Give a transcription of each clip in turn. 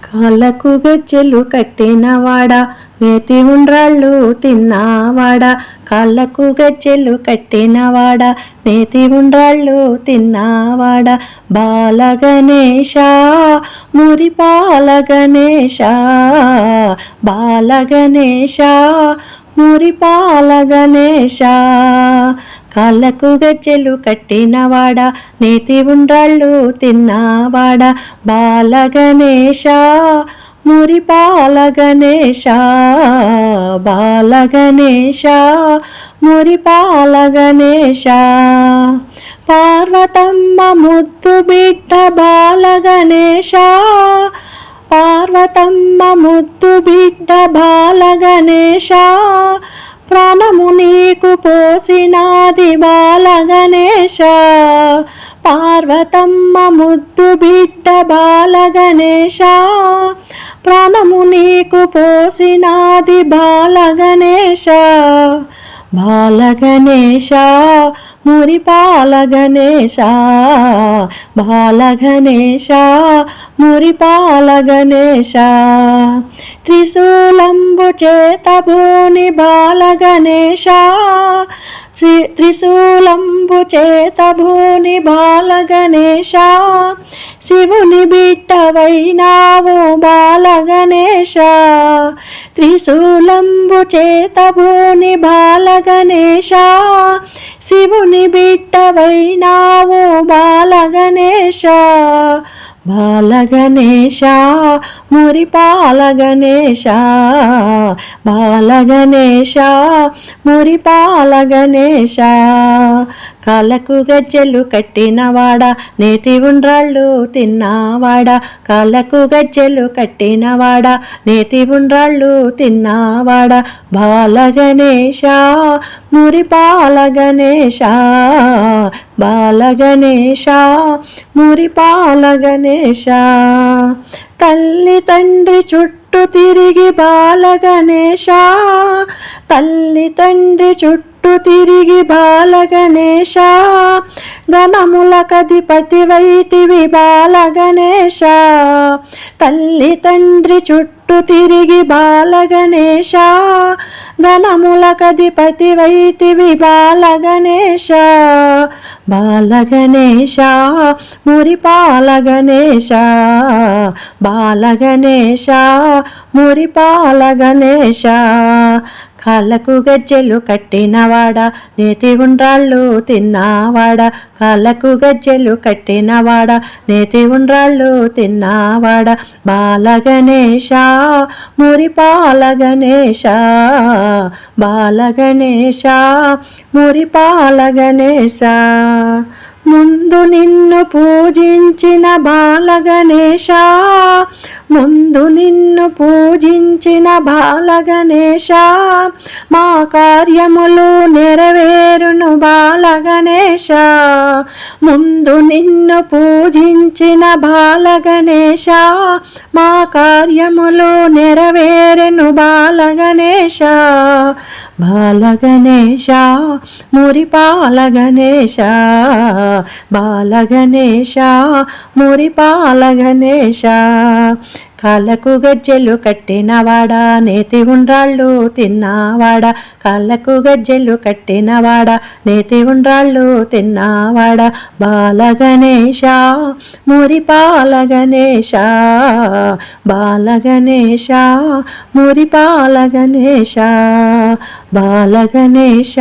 కాళ్ళకు గజ్జెలు కట్టినవాడా, నేతి ఉండ్రాళ్ళు తిన్నావాడా. కాళ్ళకు గజ్జెలు కట్టినవాడా, నేతి ఉండ్రాళ్ళు తిన్నావాడా. బాలగణేశ మురిపాల గణేశ, బాలగణేశ మురిపాల గణేశ. కాళ్ళకు గజ్జెలు కట్టినవాడా, నేతి ఉండ్రాళ్ళు తిన్నావాడా. బాలగణేశ మురిపాల గణేశ, బాలగణేశ మురిపాల గణేశ. పార్వతమ్మ ముద్దు బిడ్డ బాలగణేశ, పార్వతమ్మ ముద్దు బిడ్డ బాలగణేశ. ప్రాణము నీకు పోసినాది బాలగణేశ, పార్వతమ్మ ముద్దు బిడ్డ బాలగణేశ. ప్రాణము నీకు పోసినాది బాలగణేశ, బాలగణేశ మురిపాల గణేశ, బాలగణేశ మురిపాల గణేశ. త్రిశూలంబు చేతబూని బాలగణేశ, త్రిశూలంబు చేతబూని బాలగణేశ. శివుని బిడ్డవైనావు బాలగణేశ, త్రిశూలంబు చేతబూని బాలగణేశ. శివుని బిడ్డవైనావు బాలగణేశ, బాలగణేశ మురిపాల గణేశ, బాలగణేశ మురిపాల గణేశ. కాళ్ళకు గజ్జెలు కట్టినవాడా, నేతి ఉండ్రాళ్ళు తిన్నావాడా. కాళ్ళకు గజ్జెలు కట్టినవాడా, నేతి ఉండ్రాళ్ళు తిన్నావాడా. బాలగణేశ మురిపాల గణేశ, బాలగణేశ మురిపాల గణేశ. తల్లి తండ్రి చుట్టూ తిరిగి బాలగణేశ, తల్లి తండ్రి చుట్టూ తిరిగి బాలగణేశ. గణములకధిపతి వైతివి బాలగణేశ, తల్లి తండ్రి చుట్టూ తిరిగి బాలగణేశ. గణములకధిపతి వైతివి బాలగణేశ, బాలగణేశ మురిపాల గణేశ, బాలగణేశ మురిపాల గణేశ. కాళ్ళకు గజ్జెలు కట్టినవాడా, నేతి ఉండ్రాళ్ళు తిన్నావాడా. కాళ్ళకు గజ్జెలు కట్టినవాడా, నేతి ఉండ్రాళ్ళు తిన్నావాడా. బాలగణేశ మురిపాల గణేశ, బాలగణేశ మురిపాల గణేశ. ముందు నిన్ను పూజించిన బాలగణేశ, ముందు నిన్ను పూజించిన బాలగణేశ. మా కార్యములు నెరవేరును బాలగణేశ, ముందు నిన్ను పూజించిన బాలగణేశ. మా కార్యములు నెరవేరును బాలగణేశ, బాలగణేశ మురిపాల గణేశ, బాలగణేశ మురిపాల గణేశ. కాళ్ళకు గజ్జెలు కట్టినవాడా, నేతి ఉండ్రాళ్ళు తిన్నావాడా. కాళ్ళకు గజ్జెలు కట్టినవాడా, నేతి ఉండ్రాళ్ళు తిన్నావాడా. బాలగణేశ మురిపాల గణేశ, బాలగణేశ మురిపాల గణేశ, బాలగణేశ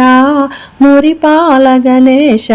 మురిపాల గణేశ.